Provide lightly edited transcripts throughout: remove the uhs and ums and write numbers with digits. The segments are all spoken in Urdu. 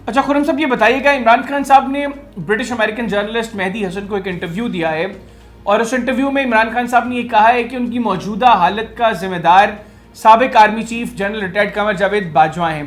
اچھا خرم صاحب یہ بتائیے گا، عمران خان صاحب نے برٹش امریکن جرنلسٹ مہدی حسن کو ایک انٹرویو دیا ہے، اور اس انٹرویو میں عمران خان صاحب نے یہ کہا ہے کہ ان کی موجودہ حالت کا ذمہ دار سابق army chief general retired Qamar Javed Bajwa ہیں۔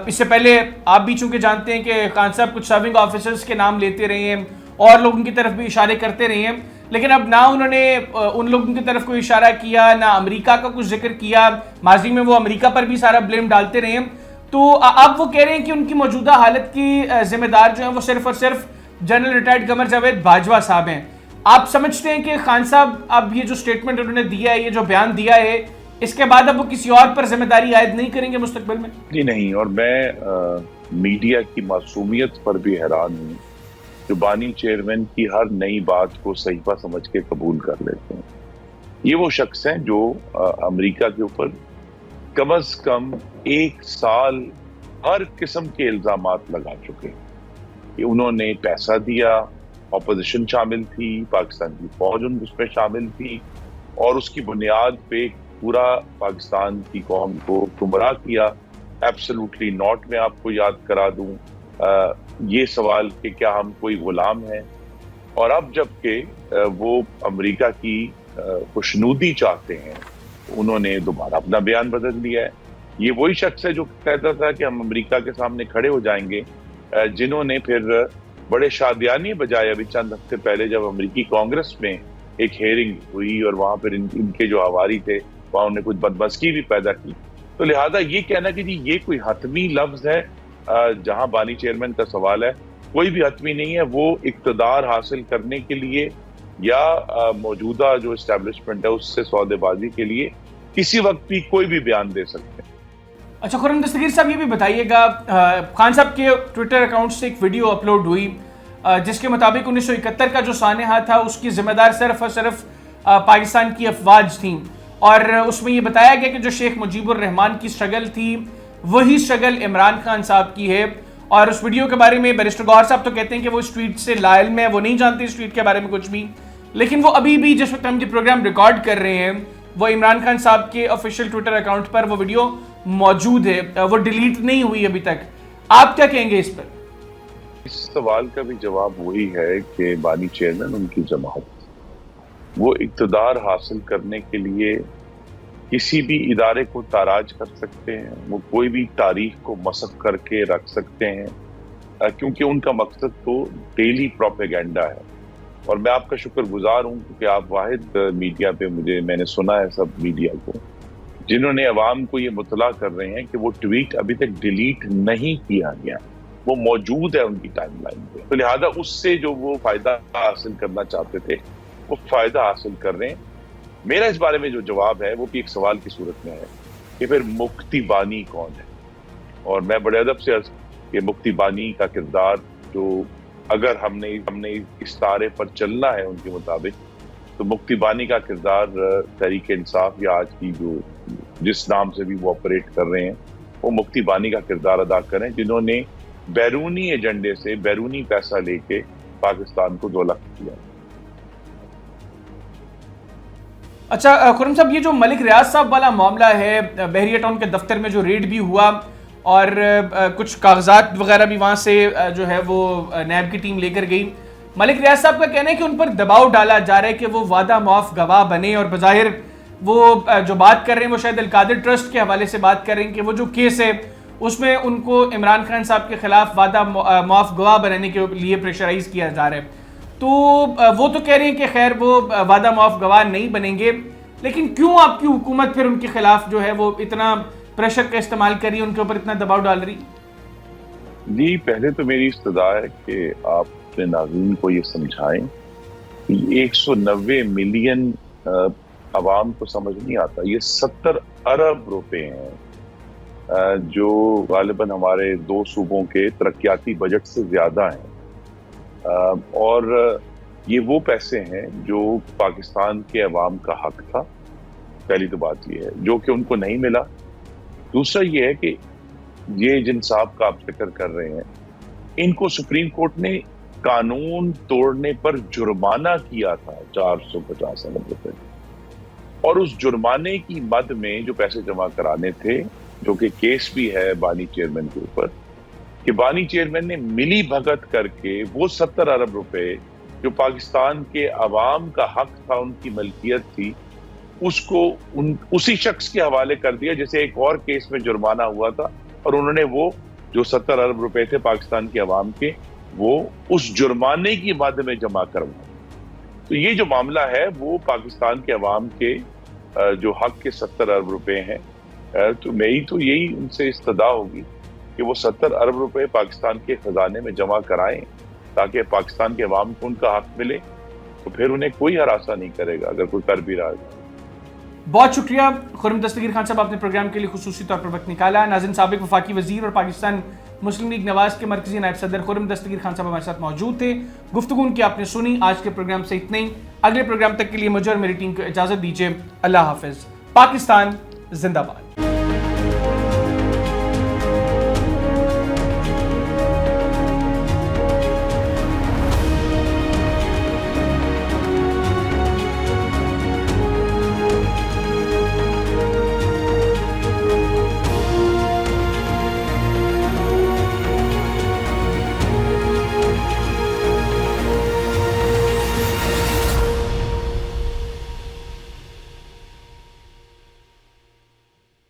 اس سے پہلے آپ بھی چونکہ جانتے ہیں کہ خان صاحب کچھ سرونگ آفیسرز کے نام لیتے رہے ہیں اور لوگوں کی طرف بھی اشارے کرتے رہے ہیں، لیکن اب نہ انہوں نے ان لوگوں کی طرف کوئی اشارہ کیا، نہ امریکہ کا کچھ ذکر کیا۔ ماضی میں وہ امریکہ پر بھی سارا بلیم ڈالتے رہے ہیں، تو اب وہ کہہ رہے ہیں کہ ان کی موجودہ حالت کی ذمہ دار جو ہیں وہ صرف اور صرف جنرل ریٹائرڈ قمر جاوید باجوہ صاحب ہیں۔ آپ سمجھتے ہیں کہ خان صاحب اب یہ جو سٹیٹمنٹ انہوں نے دیا ہے، یہ جو بیان دیا ہے، اس کے بعد اب وہ کسی اور پر ذمہ داری عائد نہیں کریں گے مستقبل میں؟ جی نہیں، اور میں میڈیا کی معصومیت پر بھی حیران ہوں جو بانی چیئرمین کی ہر نئی بات کو صحیفہ سمجھ کے قبول کر لیتے ہیں۔ یہ وہ شخص ہیں جو امریکہ کے اوپر کم از کم 1 سال ہر قسم کے الزامات لگا چکے کہ انہوں نے پیسہ دیا، اپوزیشن شامل تھی، پاکستان کی فوج اس میں شامل تھی، اور اس کی بنیاد پہ پورا پاکستان کی قوم کو گمراہ کیا۔ ایبسلوٹلی ناٹ، میں آپ کو یاد کرا دوں یہ سوال کہ کیا ہم کوئی غلام ہیں، اور اب جب کہ وہ امریکہ کی خوشنودی چاہتے ہیں، انہوں نے دوبارہ اپنا بیان بدل لیا ہے۔ یہ وہی شخص ہے جو کہتا تھا کہ ہم امریکہ کے سامنے کھڑے ہو جائیں گے، جنہوں نے پھر بڑے شادیانے بجائے ابھی چند ہفتے پہلے جب امریکی کانگریس میں ایک ہیئرنگ ہوئی اور وہاں پھر ان کے جو حواری تھے وہاں انہوں نے کچھ بدمزگی بھی پیدا کی، تو لہٰذا یہ کہنا کہ جی یہ کوئی حتمی لفظ ہے، جہاں بانی چیئرمین کا سوال ہے، کوئی بھی حتمی نہیں ہے۔ وہ اقتدار حاصل کرنے کے لیے یا موجودہ جو اسٹیبلشمنٹ ہے اس سے سودے بازی کے لیے کسی وقت بھی کوئی بھی بیان دے سکتے ہیں۔ اچھا خرم دستگیر صاحب یہ بھی بتائیے گا، خان صاحب کے ٹویٹر اکاؤنٹ سے ایک ویڈیو اپلوڈ ہوئی جس کے مطابق 1971 کا جو سانحہ تھا اس کی ذمہ دار صرف اور صرف پاکستان کی افواج تھیں، اور اس میں یہ بتایا گیا کہ جو شیخ مجیب الرحمان کی سٹرگل تھی وہی سٹرگل عمران خان صاحب کی ہے۔ اور اس ویڈیو کے بارے میں بیرسٹر گوہر صاحب تو کہتے ہیں کہ وہ اس ٹویٹ سے لا علم ہے، وہ نہیں جانتے اس ٹویٹ کے بارے میں کچھ بھی، لیکن وہ ابھی بھی جس وقت ہم یہ پروگرام ریکارڈ کر رہے ہیں وہ عمران خان صاحب کے آفیشیل ٹویٹر اکاؤنٹ پر وہ ویڈیو موجود ہے، وہ ڈیلیٹ نہیں ہوئی ابھی تک۔ آپ کیا کہیں گے اس پر؟ اس سوال کا بھی جواب وہی ہے کہ بانی چیئرمین ان کی جماعت وہ اقتدار حاصل کرنے کے لیے کسی بھی ادارے کو تاراج کر سکتے ہیں، وہ کوئی بھی تاریخ کو مسخ کر کے رکھ سکتے ہیں، کیونکہ ان کا مقصد تو ڈیلی پروپیگنڈا ہے۔ اور میں آپ کا شکر گزار ہوں کیونکہ آپ واحد میڈیا پہ میں نے سنا ہے سب میڈیا کو جنہوں نے عوام کو یہ مطلع کر رہے ہیں کہ وہ ٹویٹ ابھی تک ڈیلیٹ نہیں کیا گیا، وہ موجود ہے ان کی ٹائم لائن پہ، تو لہٰذا اس سے جو وہ فائدہ حاصل کرنا چاہتے تھے وہ فائدہ حاصل کر رہے ہیں۔ میرا اس بارے میں جو جواب ہے وہ بھی ایک سوال کی صورت میں ہے کہ پھر مفتی بانی کون ہے، اور میں بڑے ادب سے کہ مفتی بانی کا کردار جو اگر ہم نے اس تارے پر چلنا ہے ان کے مطابق، تو مفتی بانی کا کردار تحریک انصاف یا آج کی جو جس نام سے بھی وہ آپریٹ کر رہے ہیں وہ مفتی بانی کا کردار ادا کریں، جنہوں نے بیرونی ایجنڈے سے بیرونی پیسہ لے کے پاکستان کو دولت کیا۔ اچھا خرم صاحب یہ جو ملک ریاض صاحب والا معاملہ ہے، بحریہ ٹاؤن کے دفتر میں جو ریڈ بھی ہوا اور کچھ کاغذات وغیرہ بھی وہاں سے جو ہے وہ نیب کی ٹیم لے کر گئی، ملک ریاض صاحب کا کہنا ہے کہ ان پر دباؤ ڈالا جا رہا ہے کہ وہ وعدہ معاف گواہ بنے، اور بظاہر وہ جو بات کر رہے ہیں وہ شاید القادر ٹرسٹ کے حوالے سے بات کر رہے ہیں کہ وہ جو کیس ہے اس میں ان کو عمران خان صاحب کے خلاف وعدہ معاف گواہ بنانے کے لیے پریشرائز کیا جا رہا ہے۔ تو وہ تو کہہ رہے ہیں کہ خیر وہ وعدہ معاف گواہ نہیں بنیں گے، لیکن کیوں آپ کی حکومت پھر ان کے خلاف جو ہے وہ اتنا پریشر کا استعمال کر رہی ہے، ان کے اوپر اتنا دباؤ ڈال رہی؟ جی پہلے تو میری استدعا ہے کہ آپ اپنے ناظرین کو یہ سمجھائیں کہ 190 ملین عوام کو سمجھ نہیں آتا، یہ 70 ارب روپے ہیں جو غالباً ہمارے 2 صوبوں کے ترقیاتی بجٹ سے زیادہ ہیں، اور یہ وہ پیسے ہیں جو پاکستان کے عوام کا حق تھا۔ پہلی تو بات یہ ہے جو کہ ان کو نہیں ملا۔ دوسرا یہ ہے کہ یہ جن صاحب کا آپ ذکر کر رہے ہیں ان کو سپریم کورٹ نے قانون توڑنے پر جرمانہ کیا تھا 450 ارب روپے، اور اس جرمانے کی مد میں جو پیسے جمع کرانے تھے، جو کہ کیس بھی ہے بانی چیئرمین کے اوپر، کہ بانی چیئرمین نے ملی بھگت کر کے وہ 70 ارب روپے جو پاکستان کے عوام کا حق تھا، ان کی ملکیت تھی، اس کو اسی شخص کے حوالے کر دیا جیسے ایک اور کیس میں جرمانہ ہوا تھا، اور انہوں نے وہ جو 70 ارب روپے تھے پاکستان کے عوام کے، وہ اس جرمانے کی مد میں جمع کروا۔ تو یہ جو معاملہ ہے وہ پاکستان کے عوام کے جو حق کے 70 ارب روپے ہیں، تو میری تو یہی ان سے استدعا ہوگی کہ وہ 70 ارب روپے پاکستان کے خزانے میں جمع کرائیں تاکہ پاکستان کے عوام کو ان کا حق ملے، تو پھر انہیں کوئی ہراساں نہیں کرے گا اگر کوئی کر بھی رہا ہے۔ بہت شکریہ خرم دستگیر خان صاحب، آپ نے پروگرام کے لیے خصوصی طور پر وقت نکالا۔ ناظرین، سابق وفاقی وزیر اور پاکستان مسلم لیگ نواز کے مرکزی نائب صدر خرم دستگیر خان صاحب ہمارے ساتھ موجود تھے۔ گفتگو ان کی آپ نے سنی۔ آج کے پروگرام سے اتنا ہی۔ اگلے پروگرام تک کے لیے مجھے اور میری ٹیم کو اجازت دیجیے۔ اللہ حافظ۔ پاکستان زندہ باد۔